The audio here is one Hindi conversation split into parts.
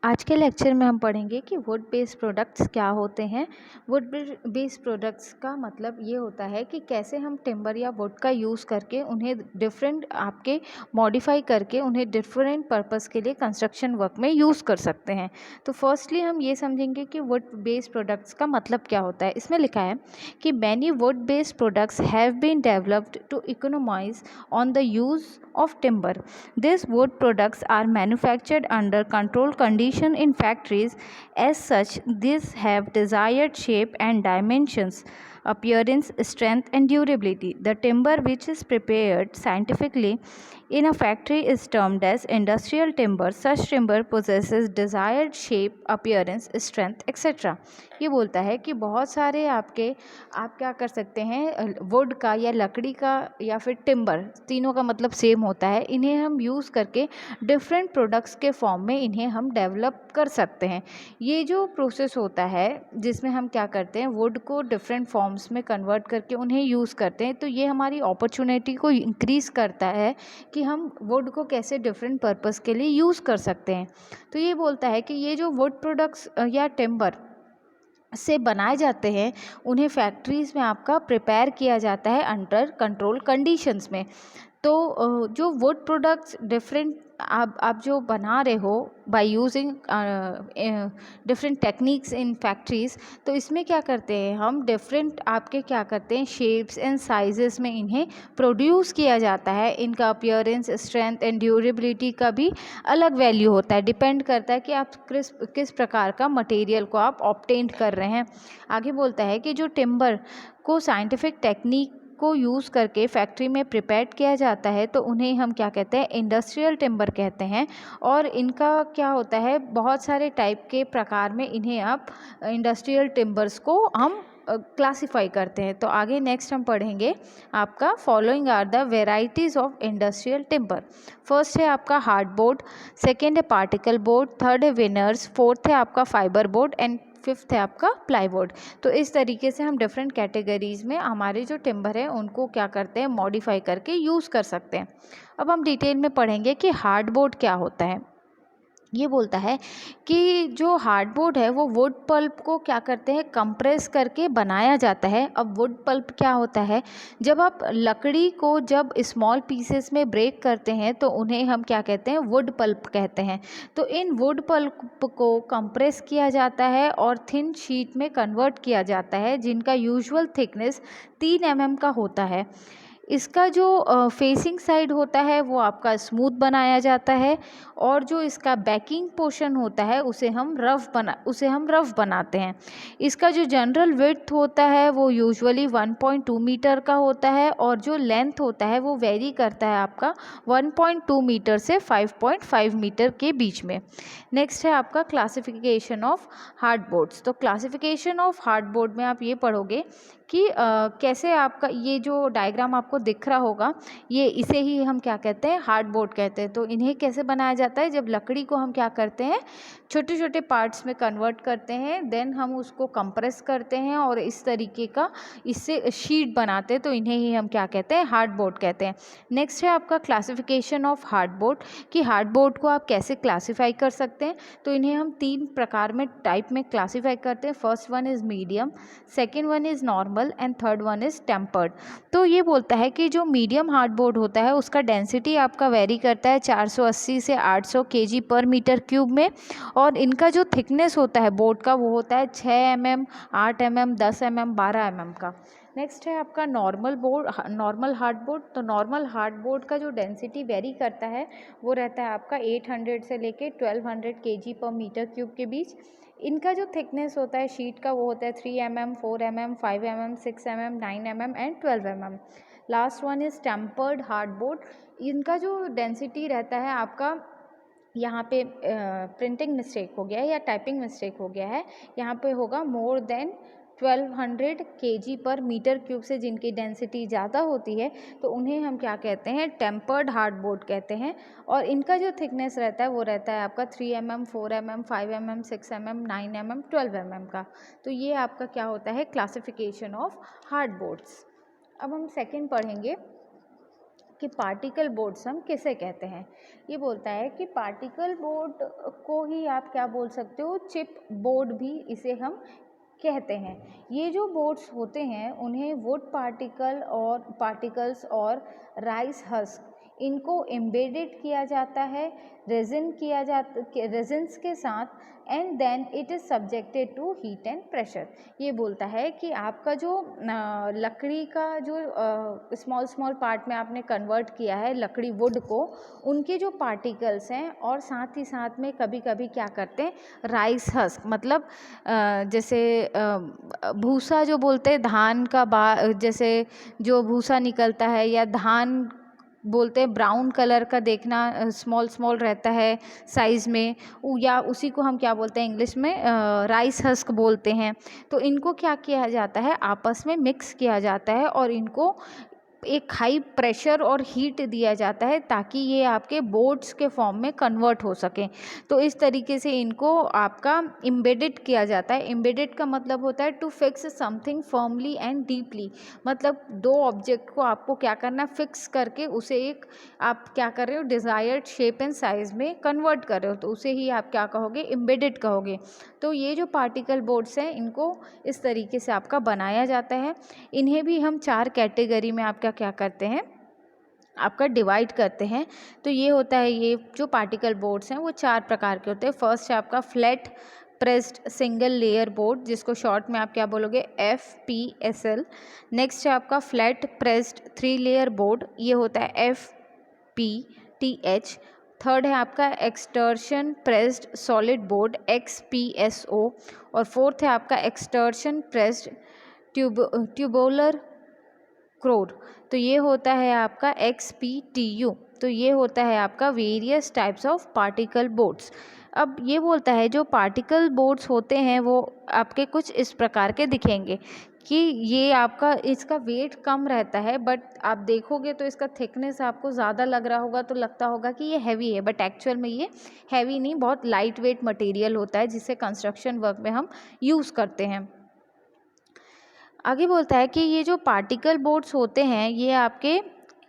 आज के लेक्चर में हम पढ़ेंगे कि वुड बेस्ड प्रोडक्ट्स क्या होते हैं। वुड बेस्ड प्रोडक्ट्स का मतलब ये होता है कि कैसे हम टिम्बर या वुड का यूज़ करके उन्हें डिफरेंट आपके मॉडिफाई करके उन्हें डिफरेंट पर्पस के लिए कंस्ट्रक्शन वर्क में यूज़ कर सकते हैं। तो फर्स्टली हम ये समझेंगे कि वुड बेस्ड प्रोडक्ट्स का मतलब क्या होता है। इसमें लिखा है कि many wood based products have been developed to economise on the use of timber. These wood products are manufactured under controlled condition in factories. As such, these have desired shape and dimensions, appearance, strength, and durability. The timber which is prepared scientifically in a factory is termed as industrial timber. Such timber possesses desired shape, appearance, strength, etc. ये बोलता है कि बहुत सारे आप क्या कर सकते हैं, वुड का या लकड़ी का या फिर टिम्बर, तीनों का मतलब सेम होता है। इन्हें हम यूज़ करके डिफरेंट प्रोडक्ट्स के फॉर्म में इन्हें हम डेवलप कर सकते हैं। ये जो प्रोसेस होता है जिसमें हम क्या करते हैं, वुड को डिफरेंट फॉर्म्स में कन्वर्ट करके उन्हें यूज़ करते हैं, तो ये हमारी अपॉर्चुनिटी को इंक्रीज़ करता है कि हम वुड को कैसे डिफरेंट पर्पस के लिए यूज़ कर सकते हैं। तो ये बोलता है कि ये जो वुड प्रोडक्ट्स या टिम्बर से बनाए जाते हैं, उन्हें फैक्ट्रीज़ में आपका प्रिपेयर किया जाता है अंडर कंट्रोल कंडीशंस में। तो जो वुड प्रोडक्ट्स डिफरेंट आप जो बना रहे हो by using different techniques in factories, तो इसमें क्या करते हैं हम, डिफरेंट आपके क्या करते हैं शेप्स एंड साइजेस में इन्हें प्रोड्यूस किया जाता है। इनका अपीयरेंस, स्ट्रेंथ एंड ड्यूरेबिलिटी का भी अलग वैल्यू होता है, डिपेंड करता है कि आप किस प्रकार का मटेरियल को आप ऑब्टेन कर रहे हैं। आगे बोलता है कि जो टिम्बर को साइंटिफिक टेक्निक को यूज़ करके फैक्ट्री में प्रिपेयर किया जाता है, तो उन्हें हम क्या कहते हैं, इंडस्ट्रियल टिम्बर कहते हैं। और इनका क्या होता है, बहुत सारे टाइप के प्रकार में इन्हें आप इंडस्ट्रियल टिम्बर्स को हम क्लासिफाई करते हैं। तो आगे नेक्स्ट हम पढ़ेंगे आपका following are the varieties of industrial timber. First है आपका हार्ड बोर्ड, सेकेंड है पार्टिकल बोर्ड, थर्ड है विनर्स, फोर्थ है आपका फाइबर बोर्ड एंड फिफ्थ है आपका प्लाईवुड। तो इस तरीके से हम डिफरेंट कैटेगरीज में हमारे जो टिम्बर है उनको क्या करते हैं, मॉडिफाई करके यूज़ कर सकते हैं। अब हम डिटेल में पढ़ेंगे कि हार्डबोर्ड क्या होता है। ये बोलता है कि जो हार्डबोर्ड है वो वुड पल्प को क्या करते हैं, कंप्रेस करके बनाया जाता है। अब वुड पल्प क्या होता है, जब आप लकड़ी को जब स्मॉल पीसेस में ब्रेक करते हैं तो उन्हें हम क्या कहते हैं, वुड पल्प कहते हैं। तो इन वुड पल्प को कंप्रेस किया जाता है और थिन शीट में कन्वर्ट किया जाता है, जिनका यूजुअल थिकनेस 3 mm का होता है। इसका जो फेसिंग साइड होता है वो आपका स्मूथ बनाया जाता है, और जो इसका बैकिंग पोर्शन होता है उसे हम रफ बनाते हैं। इसका जो जनरल विड्थ होता है वो यूजुअली 1.2 मीटर का होता है, और जो लेंथ होता है वो वेरी करता है आपका 1.2 मीटर से 5.5 मीटर के बीच में। नेक्स्ट है आपका क्लासिफिकेशन ऑफ हार्डबोर्ड्स। तो क्लासिफिकेशन ऑफ हार्डबोर्ड में आप ये पढ़ोगे कि कैसे आपका ये जो डायग्राम आपको दिख रहा होगा, ये इसे ही हम क्या कहते हैं, हार्डबोर्ड कहते हैं। तो इन्हें कैसे बनाया जाता है, जब लकड़ी को हम क्या करते हैं, छोटे छोटे पार्ट्स में कन्वर्ट करते हैं, देन हम उसको कंप्रेस करते हैं और इस तरीके का इससे शीट बनाते हैं, तो इन्हें ही हम क्या कहते हैं, हार्डबोर्ड कहते हैं। नेक्स्ट है आपका क्लासिफिकेशन ऑफ हार्डबोर्ड, कि हार्डबोर्ड को आप कैसे क्लासीफाई कर सकते हैं। तो इन्हें हम 3 प्रकार में टाइप में क्लासीफाई करते हैं। First one is medium, second one is normal and third one is tempered. तो ये बोलता है कि जो मीडियम हार्डबोर्ड होता है उसका डेंसिटी आपका वेरी करता है 480 से 800 kg पर मीटर क्यूब में, और इनका जो थिकनेस होता है बोर्ड का वो होता है 6 mm, 8 mm, 10 mm, 12 mm का। नेक्स्ट है आपका नॉर्मल हार्डबोर्ड। तो नॉर्मल हार्डबोर्ड का जो डेंसिटी वेरी करता है वो रहता है आपका 800 से लेके 1200 kg पर मीटर क्यूब के बीच। इनका जो थिकनेस होता है शीट का वो होता है 3 mm, 4 mm, 5 mm, 6 mm, 9 mm and 12 mm। Last one is tempered hardboard. इनका जो डेंसिटी रहता है आपका, यहाँ पे प्रिंटिंग मिस्टेक हो गया है या टाइपिंग मिस्टेक हो गया है, यहाँ पे होगा मोर देन 1200 kg पर मीटर क्यूब से जिनकी डेंसिटी ज़्यादा होती है तो उन्हें हम क्या कहते हैं, टेम्पर्ड हार्डबोर्ड कहते हैं। और इनका जो थिकनेस रहता है वो रहता है आपका 3 mm, 4 mm, 5 mm, 6 mm, 9 mm, 12 mm का। तो ये आपका क्या होता है, क्लासिफिकेशन ऑफ हार्डबोर्ड्स। अब हम सेकेंड पढ़ेंगे कि पार्टिकल बोर्ड्स हम किसे कहते हैं। ये बोलता है कि पार्टिकल बोर्ड को ही आप क्या बोल सकते हो, चिप बोर्ड भी इसे हम कहते हैं। ये जो बोर्ड्स होते हैं उन्हें वुड पार्टिकल्स और राइस हस्क इनको एम्बेडेड किया जाता है रेजिन्स के साथ, and then it is subjected to heat and pressure. ये बोलता है कि आपका जो लकड़ी का जो स्मॉल पार्ट में आपने कन्वर्ट किया है लकड़ी वुड को, उनके जो पार्टिकल्स हैं, और साथ ही साथ में कभी कभी क्या करते हैं राइस हस्क, मतलब जैसे भूसा जो बोलते हैं धान का जैसे जो भूसा निकलता है, या धान बोलते हैं ब्राउन कलर का, देखना स्मॉल रहता है साइज़ में, या उसी को हम क्या बोलते हैं इंग्लिश में राइस हस्क बोलते हैं। तो इनको क्या किया जाता है, आपस में मिक्स किया जाता है और इनको एक हाई प्रेशर और हीट दिया जाता है ताकि ये आपके बोर्ड्स के फॉर्म में कन्वर्ट हो सकें। तो इस तरीके से इनको आपका एम्बेडेड किया जाता है। एम्बेडेड का मतलब होता है to fix something firmly and deeply, मतलब दो ऑब्जेक्ट को आपको क्या करना, फिक्स करके उसे एक आप क्या कर रहे हो डिज़ायर्ड शेप एंड साइज़ में कन्वर्ट कर रहे हो, तो उसे ही आप क्या कहोगे, एम्बेडेड कहोगे। तो ये जो पार्टिकल बोर्ड्स हैं इनको इस तरीके से आपका बनाया जाता है। इन्हें भी हम 4 कैटेगरी में आपका क्या करते हैं, आपका डिवाइड करते हैं। तो ये होता है, ये जो पार्टिकल बोर्ड्स हैं वो 4 प्रकार के होते हैं। फर्स्ट है आपका flat pressed single layer board, जिसको शॉर्ट में आप क्या बोलोगे, FPSL। नेक्स्ट है आपका फ्लैट प्रेस्ड 3 लेयर बोर्ड, ये होता है FPTH। थर्ड है आपका extortion pressed solid board, XPSO। और फोर्थ है आपका एक्सटर्शन प्रेस्ड ट्यूबुलर क्रोड, तो ये होता है आपका XPTU। तो ये होता है आपका various types of particle boards. अब ये बोलता है जो पार्टिकल बोर्ड्स होते हैं वो आपके कुछ इस प्रकार के दिखेंगे कि ये आपका इसका वेट कम रहता है, बट आप देखोगे तो इसका थिकनेस आपको ज़्यादा लग रहा होगा, तो लगता होगा कि ये हैवी है, बट एक्चुअल में ये हैवी नहीं, बहुत लाइट वेट मटेरियल होता है जिसे कंस्ट्रक्शन वर्क में हम यूज़ करते हैं। आगे बोलता है कि ये जो पार्टिकल बोर्ड्स होते हैं ये आपके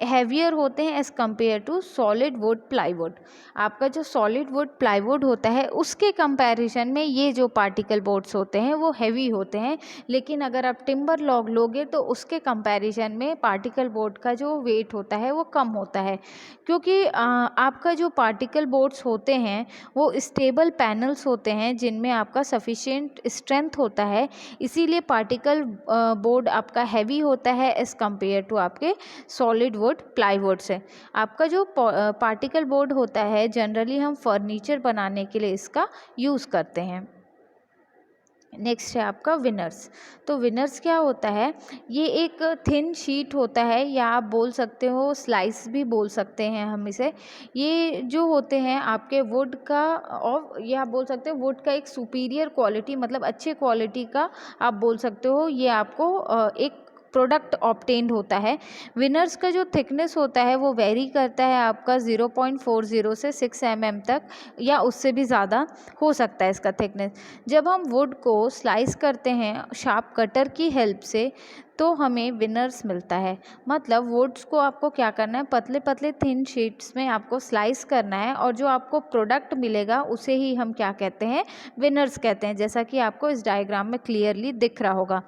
हैवियर होते हैं as compared to solid wood plywood. आपका जो सॉलिड वुड प्लाईवुड होता है उसके कंपैरिजन में ये जो पार्टिकल बोर्ड्स होते हैं वो हैवी होते हैं, लेकिन अगर आप टिम्बर लॉग लोगे तो उसके कंपैरिजन में पार्टिकल बोर्ड का जो वेट होता है वो कम होता है, क्योंकि आपका जो पार्टिकल बोर्ड्स होते हैं वो स्टेबल पैनल्स होते हैं जिनमें आपका सफिशिएंट स्ट्रेंथ होता है, इसीलिए पार्टिकल बोर्ड आपका हैवी होता है एज़ कम्पेयर टू आपके सॉलिड वुड प्लाईवुड से। आपका जो पार्टिकल बोर्ड होता है जनरली हम फर्नीचर बनाने के लिए इसका यूज़ करते हैं। नेक्स्ट है आपका विनर्स। तो विनर्स क्या होता है, ये एक थिन शीट होता है, या आप बोल सकते हो स्लाइस भी बोल सकते हैं हम इसे। ये जो होते हैं आपके वुड का, और या आप बोल सकते हो वुड का एक सुपीरियर क्वालिटी, मतलब अच्छे क्वालिटी का आप बोल सकते हो, ये आपको एक प्रोडक्ट ऑब्टेन्ड होता है। विनर्स का जो थिकनेस होता है वो वेरी करता है आपका 0.40 से 6 mm तक, या उससे भी ज़्यादा हो सकता है इसका थिकनेस। जब हम वुड को स्लाइस करते हैं शार्प कटर की हेल्प से तो हमें विनर्स मिलता है, मतलब वुड्स को आपको क्या करना है, पतले पतले थिन शीट्स में आपको स्लाइस करना है, और जो आपको प्रोडक्ट मिलेगा उसे ही हम क्या कहते हैं, विनर्स कहते हैं, जैसा कि आपको इस डायग्राम में क्लियरली दिख रहा होगा।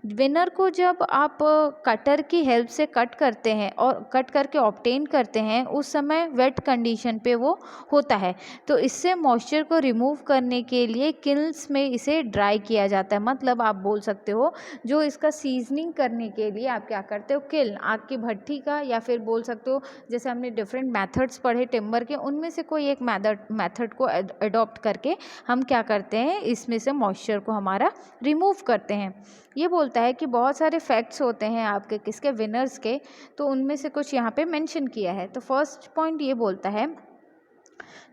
विनर को जब आप कटर की हेल्प से कट करते हैं और कट करके ऑब्टेन करते हैं, उस समय वेट कंडीशन पे वो होता है, तो इससे मॉइस्चर को रिमूव करने के लिए किल्स में इसे ड्राई किया जाता है। मतलब आप बोल सकते हो जो इसका सीजनिंग करने के लिए आप क्या करते हो, किल्न आग की भट्टी का, या फिर बोल सकते हो जैसे हमने डिफरेंट मेथड्स पढ़े टिम्बर के, उनमें से कोई एक मेथड को अडॉप्ट करके हम क्या करते हैं, इसमें से मॉइस्चर को हमारा रिमूव करते हैं। ये बोलता है कि बहुत सारे फैक्ट्स होते हैं आपके किसके, विनर्स के, तो उनमें से कुछ यहाँ पे मेंशन किया है। तो फर्स्ट पॉइंट ये बोलता है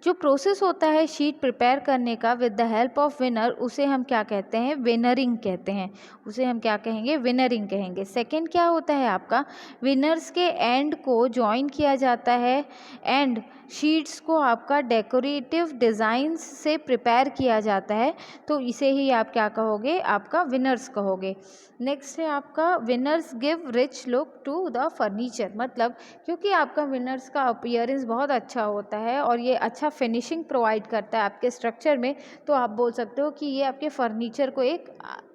जो प्रोसेस होता है शीट प्रिपेयर करने का with the help of winner, उसे हम क्या कहते हैं, विनरिंग कहते हैं। उसे हम क्या कहेंगे, विनरिंग कहेंगे। सेकंड क्या होता है आपका, विनर्स के एंड को जॉइन किया जाता है, एंड शीट्स को आपका डेकोरेटिव डिज़ाइंस से प्रिपेयर किया जाता है, तो इसे ही आप क्या कहोगे, आपका विनर्स कहोगे। नेक्स्ट है आपका veneers give rich look to the furniture, मतलब क्योंकि आपका विनर्स का अपीयरेंस बहुत अच्छा होता है और ये अच्छा फिनिशिंग प्रोवाइड करता है आपके स्ट्रक्चर में, तो आप बोल सकते हो कि ये आपके फर्नीचर को एक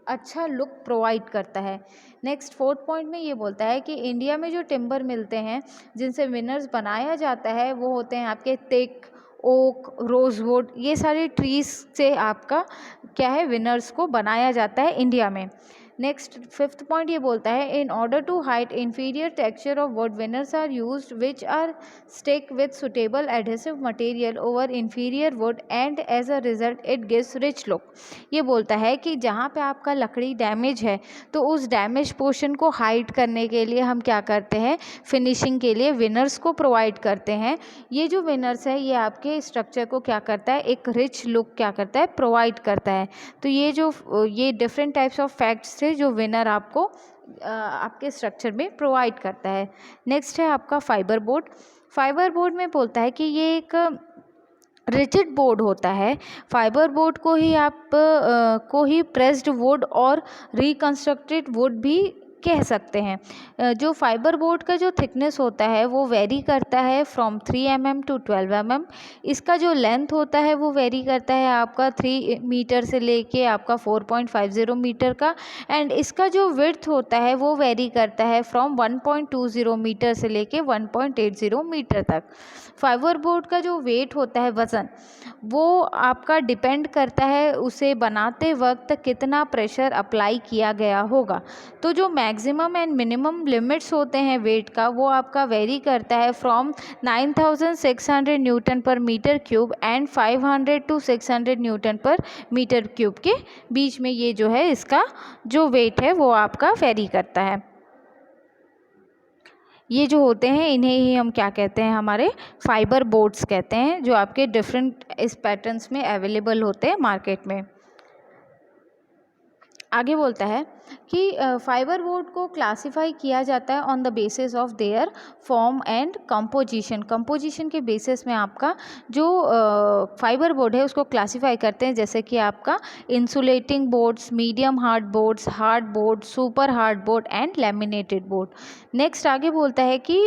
अच्छा लुक प्रोवाइड करता है। नेक्स्ट फोर्थ पॉइंट में ये बोलता है कि इंडिया में जो टिम्बर मिलते हैं जिनसे विनर्स बनाया जाता है वो होते हैं आपके तेक, ओक, रोजवुड, ये सारे ट्रीज से आपका क्या है, विनर्स को बनाया जाता है इंडिया में। नेक्स्ट फिफ्थ पॉइंट ये बोलता है in order to hide inferior texture of wood veneers are used which are stick with suitable adhesive material over inferior wood and as a result it gives rich look. ये बोलता है कि जहाँ पे आपका लकड़ी डैमेज है तो उस डैमेज पोर्शन को हाइड करने के लिए हम क्या करते हैं, फिनिशिंग के लिए विनर्स को प्रोवाइड करते हैं। ये जो विनर्स है ये आपके स्ट्रक्चर को क्या करता है, एक रिच लुक क्या करता है, प्रोवाइड करता है। तो ये डिफरेंट टाइप्स ऑफ फैक्ट्स थे जो विनर आपको आपके स्ट्रक्चर में प्रोवाइड करता है। नेक्स्ट है आपका फाइबर बोर्ड। फाइबर बोर्ड में बोलता है कि ये एक रिजिड बोर्ड होता है। फाइबर बोर्ड को ही प्रेस्ड वुड और रिकंस्ट्रक्टेड वुड भी कह सकते हैं। जो फाइबर बोर्ड का जो थिकनेस होता है वो वेरी करता है फ्रॉम 3 mm टू 12 mm। इसका जो लेंथ होता है वो वेरी करता है आपका 3 मीटर से लेके आपका 4.50 मीटर का, एंड इसका जो विड्थ होता है वो वेरी करता है फ्रॉम 1.20 मीटर से लेके 1.80 मीटर तक। फाइबर बोर्ड का जो वेट होता है, वज़न, वो आपका डिपेंड करता है उसे बनाते वक्त कितना प्रेशर अप्लाई किया गया होगा। तो जो मैक्सिमम एंड मिनिमम लिमिट्स होते हैं वेट का वो आपका वेरी करता है from 9600 newton per metre cube and 500 to 600 newton per metre cube के बीच में ये जो है इसका जो वेट है वो आपका वेरी करता है। ये जो होते हैं इन्हें ही हम क्या कहते हैं, हमारे फाइबर बोर्ड्स कहते हैं, जो आपके डिफरेंट इस पैटर्न्स में अवेलेबल होते हैं मार्केट में। आगे बोलता है कि फाइबर बोर्ड को क्लासिफाई किया जाता है on the basis of their form and composition. Composition के बेसिस में आपका जो फाइबर बोर्ड है उसको क्लासिफाई करते हैं, जैसे कि आपका insulating boards, medium hard boards, hard board, super hard board and laminated board. Next आगे बोलता है कि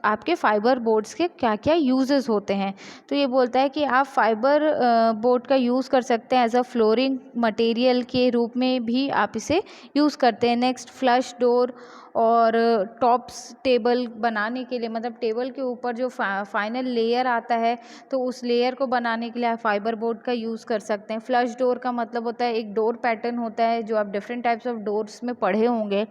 आपके फाइबर बोर्ड्स के क्या क्या यूजेस होते हैं। तो ये बोलता है कि आप फाइबर बोर्ड का यूज़ कर सकते हैं एज अ फ्लोरिंग मटेरियल के रूप में भी आप इसे यूज़ करते हैं। नेक्स्ट फ्लश डोर और टॉप्स टेबल बनाने के लिए, मतलब टेबल के ऊपर जो फाइनल लेयर आता है तो उस लेयर को बनाने के लिए आप फाइबर बोर्ड का यूज़ कर सकते हैं। फ्लश डोर का मतलब होता है एक डोर पैटर्न होता है जो आप डिफरेंट टाइप्स ऑफ डोर्स में पढ़े होंगे,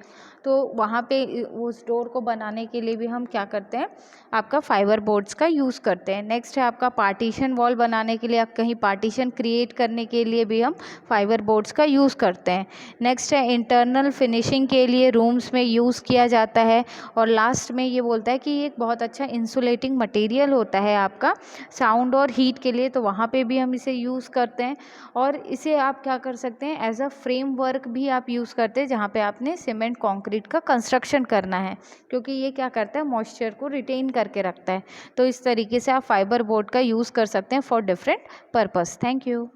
तो वहाँ पे उस डोर को बनाने के लिए भी हम क्या करते हैं, आपका फाइबर बोर्ड्स का यूज़ करते हैं। नेक्स्ट है आपका पार्टीशन वॉल बनाने के लिए, आप कहीं पार्टीशन क्रिएट करने के लिए भी हम फाइबर बोर्ड्स का यूज़ करते हैं। नेक्स्ट है इंटरनल फिनिशिंग के लिए रूम्स में यूज़ किया जाता है। और लास्ट में ये बोलता है कि ये एक बहुत अच्छा इंसुलेटिंग मटेरियल होता है आपका साउंड और हीट के लिए, तो वहाँ पे भी हम इसे यूज़ करते हैं। और इसे आप क्या कर सकते हैं, एज अ फ्रेमवर्क भी आप यूज़ करते हैं जहाँ पे आपने सीमेंट कंक्रीट का कंस्ट्रक्शन करना है, क्योंकि ये क्या करता है, मॉइस्चर को रिटेन करके रखता है। तो इस तरीके से आप फाइबर बोर्ड का यूज़ कर सकते हैं for different purpose. Thank you.